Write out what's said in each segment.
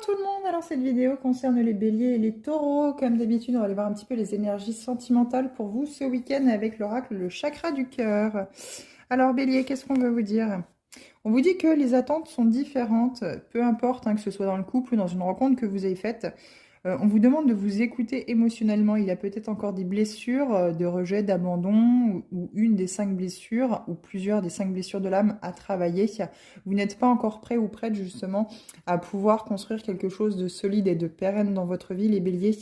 tout le monde, alors cette vidéo concerne les béliers et les taureaux. Comme d'habitude, on va aller voir un petit peu les énergies sentimentales pour vous ce week-end avec l'oracle, le chakra du cœur. Alors bélier, qu'est-ce qu'on veut vous dire? On vous dit que les attentes sont différentes, peu importe que ce soit dans le couple ou dans une rencontre que vous avez faite. On vous demande de vous écouter émotionnellement. Il y a peut-être encore des blessures de rejet, d'abandon, ou une des 5 blessures, ou plusieurs des 5 blessures de l'âme à travailler. Vous n'êtes pas encore prêt ou prête justement à pouvoir construire quelque chose de solide et de pérenne dans votre vie, les béliers,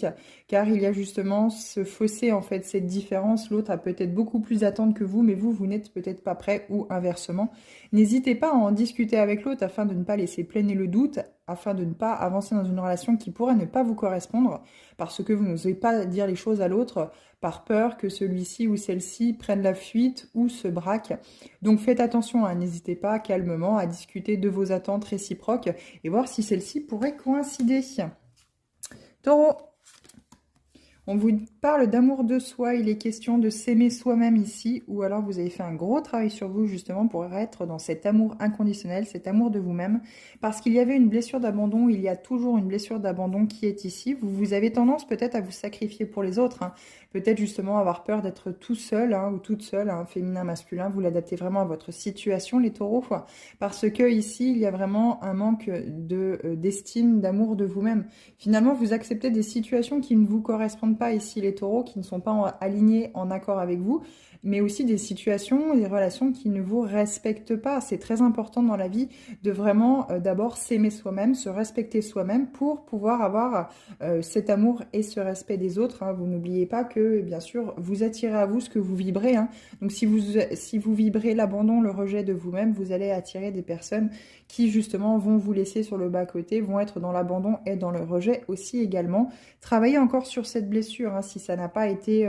car il y a justement ce fossé, en fait, cette différence. L'autre a peut-être beaucoup plus d'attentes que vous, mais vous n'êtes peut-être pas prêt, ou inversement. N'hésitez pas à en discuter avec l'autre afin de ne pas laisser planer le doute, afin de ne pas avancer dans une relation qui pourrait ne pas vous correspondre, parce que vous n'osez pas dire les choses à l'autre, par peur que celui-ci ou celle-ci prenne la fuite ou se braque. Donc faites attention, n'hésitez pas calmement à discuter de vos attentes réciproques et voir si celles-ci pourraient coïncider. Taureau, on vous parle d'amour de soi, il est question de s'aimer soi-même ici, ou alors vous avez fait un gros travail sur vous justement pour être dans cet amour inconditionnel, cet amour de vous-même, parce qu'il y avait une blessure d'abandon, il y a toujours une blessure d'abandon qui est ici. Vous avez tendance peut-être à vous sacrifier pour les autres, peut-être justement avoir peur d'être tout seul ou toute seule, féminin, masculin, vous l'adaptez vraiment à votre situation, les taureaux, parce que ici, il y a vraiment un manque d'estime, d'amour de vous-même. Finalement, vous acceptez des situations qui ne vous correspondent pas ici, les taureaux, qui ne sont pas alignés en accord avec vous, mais aussi des situations, des relations qui ne vous respectent pas. C'est très important dans la vie de vraiment d'abord s'aimer soi-même, se respecter soi-même pour pouvoir avoir cet amour et ce respect des autres. Vous n'oubliez pas que, bien sûr, vous attirez à vous ce que vous vibrez. Donc si vous vibrez l'abandon, le rejet de vous-même, vous allez attirer des personnes qui justement vont vous laisser sur le bas-côté, vont être dans l'abandon et dans le rejet aussi également. Travaillez encore sur cette blessure si ça n'a pas été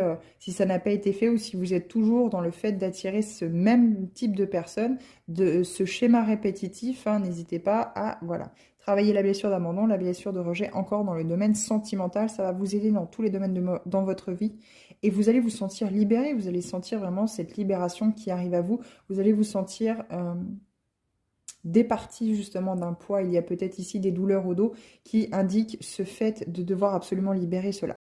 fait, ou si vous êtes toujours dans le fait d'attirer ce même type de personnes, de ce schéma répétitif. N'hésitez pas à travailler la blessure d'abandon, la blessure de rejet encore dans le domaine sentimental. Ça va vous aider dans tous les domaines dans votre vie et vous allez vous sentir libéré. Vous allez sentir vraiment cette libération qui arrive à vous. Vous allez vous sentir départi justement d'un poids. Il y a peut-être ici des douleurs au dos qui indiquent ce fait de devoir absolument libérer cela.